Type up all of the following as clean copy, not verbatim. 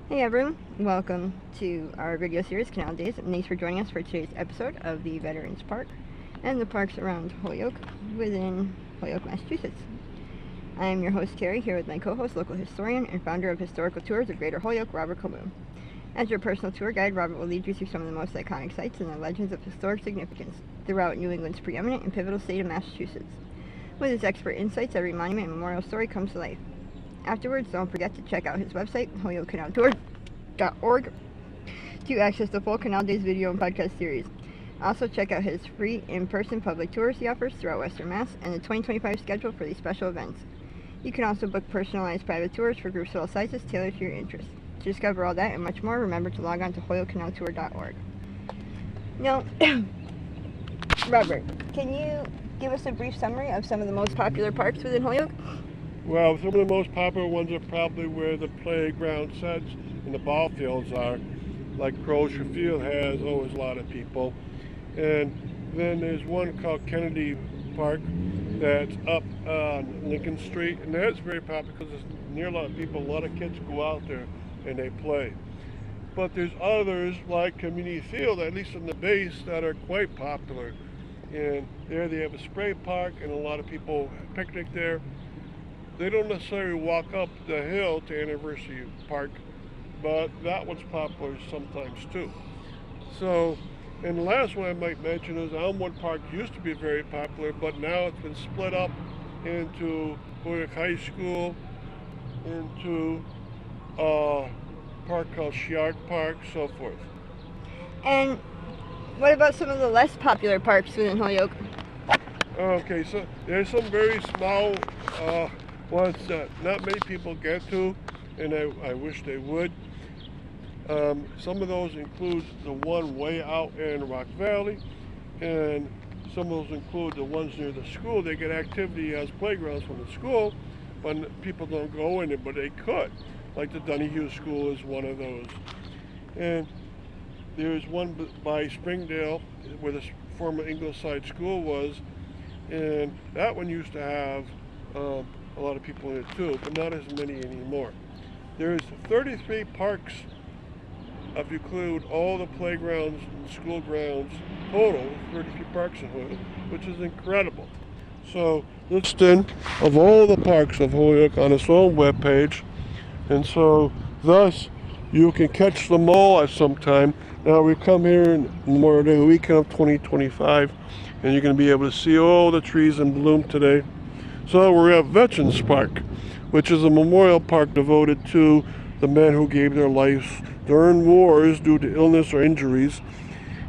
Hey everyone, welcome to our video series, Canal Days, and thanks for joining us for today's episode of the Veterans Park and the parks around Holyoke within Holyoke, Massachusetts. I am your host, Carrie, here with my co-host, local historian, and founder of Historical Tours of Greater Holyoke, Robert Colboom. As your personal tour guide, Robert will lead you through some of the most iconic sites and the legends of historic significance throughout New England's preeminent and pivotal state of Massachusetts. With his expert insights, every monument and memorial story comes to life. Afterwards, don't forget to check out his website, holyokecanaltour.org, to access the full Canal Days video and podcast series. Also, check out his free in-person public tours he offers throughout Western Mass and the 2025 schedule for these special events. You can also book personalized private tours for groups of all sizes tailored to your interests. To discover all that and much more, remember to log on to holyokecanaltour.org. Now, Robert, can you give us a brief summary of some of the most popular parks within Holyoke? Well, some of the most popular ones are probably where the playground sets and the ball fields are. Like Crozier Field has always a lot of people. And then there's one called Kennedy Park that's up on Lincoln Street. And that's very popular because it's near a lot of people. A lot of kids go out there and they play. But there's others like Community Field, at least in the base, that are quite popular. And there they have a spray park and a lot of people picnic there. They don't necessarily walk up the hill to Anniversary Park, but that one's popular sometimes too. So, and the last one I might mention is Elmwood Park used to be very popular, but now it's been split up into Holyoke High School, into a park called Shiard Park, so forth. And what about some of the less popular parks within Holyoke? Okay, so there's some very small ones that not many people get to, and I wish they would. Some of those include the one way out in Rock Valley, and some of those include the ones near the school. They get activity as playgrounds from the school, but people don't go in it, but they could. Like the Donahue School is one of those. And there's one by Springdale, where the former Ingleside School was, and that one used to have a lot of people in it too, but not as many anymore. There's 33 parks, if you include all the playgrounds and school grounds, total 33 parks in Holyoke, which is incredible. So, listing of all the parks of Holyoke on its own webpage, and so thus you can catch them all at some time. Now we come here in Memorial Day weekend of 2025, and you're going to be able to see all the trees in bloom today. So we're at Veterans Park, which is a memorial park devoted to the men who gave their lives during wars due to illness or injuries.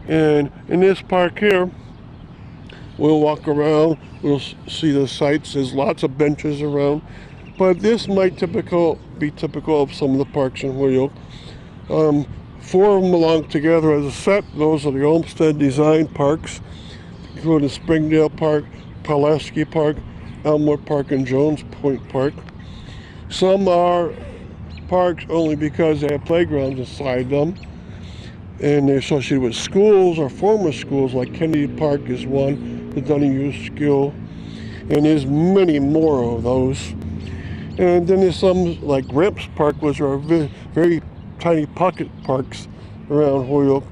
And in this park here, we'll walk around, we'll see the sights. There's lots of benches around, but this might be typical of some of the parks in Holyoke. Four of them belong together as a set. Those are the Olmsted Design Parks, including Springdale Park, Pulaski Park, Elmwood Park, and Jones Point Park. Some are parks only because they have playgrounds inside them, and they're associated with schools or former schools, like Kennedy Park is one, the Donahue School, and there's many more of those. And then there's some like Gramps Park, which are very tiny pocket parks around Holyoke.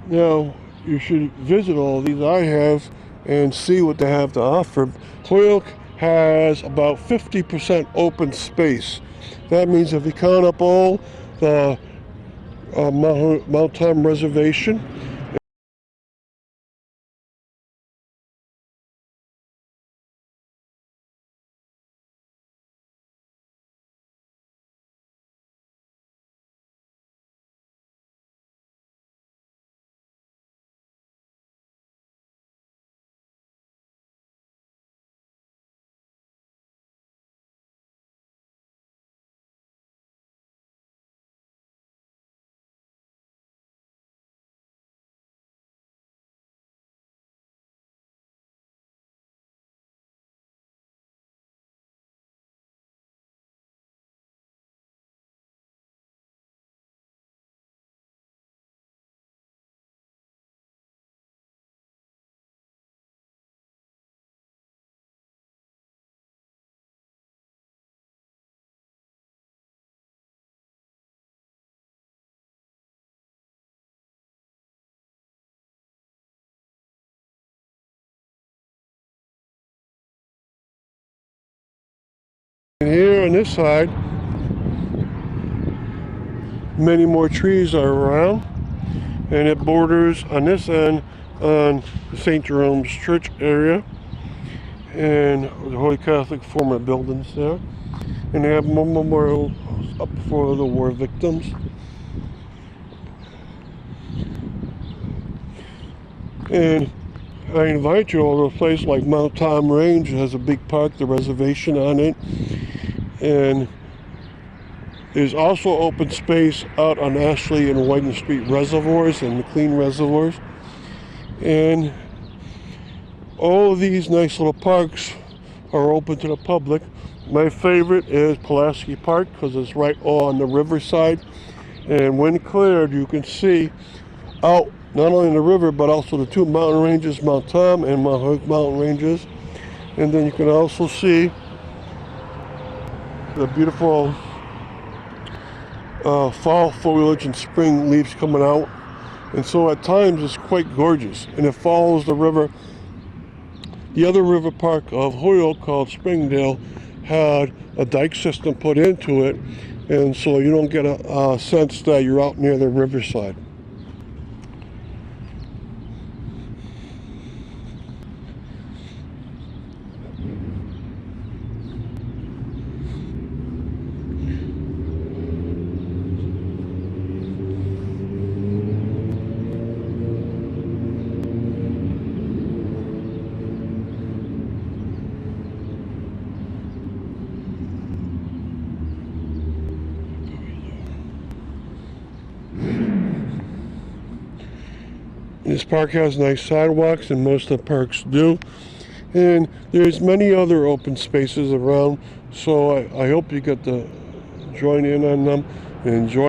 Now, you should visit all these. I have, and see what they have to offer. Holyoke has about 50% open space. That means if you count up all the Mount Tom Reservation, this side, many more trees are around, and it borders on this end on the St. Jerome's Church area and the Holy Catholic former buildings there. And they have memorials up for the war victims. And I invite you all to a place like Mount Tom Range. It has a big park, the reservation on it. And there's also open space out on Ashley and Whiten Street reservoirs and McLean reservoirs. And all of these nice little parks are open to the public. My favorite is Pulaski Park because it's right on the riverside. And when cleared, you can see out not only the river, but also the two mountain ranges, Mount Tom and Mount Holyoke mountain ranges. And then you can also see the beautiful fall foliage and spring leaves coming out. And so at times it's quite gorgeous. And it follows the river. The other river park of Holyoke, called Springdale, had a dike system put into it. And so you don't get a sense that you're out near the riverside. This park has nice sidewalks, and most of the parks do. And there's many other open spaces around, so I hope you get to join in on them and enjoy.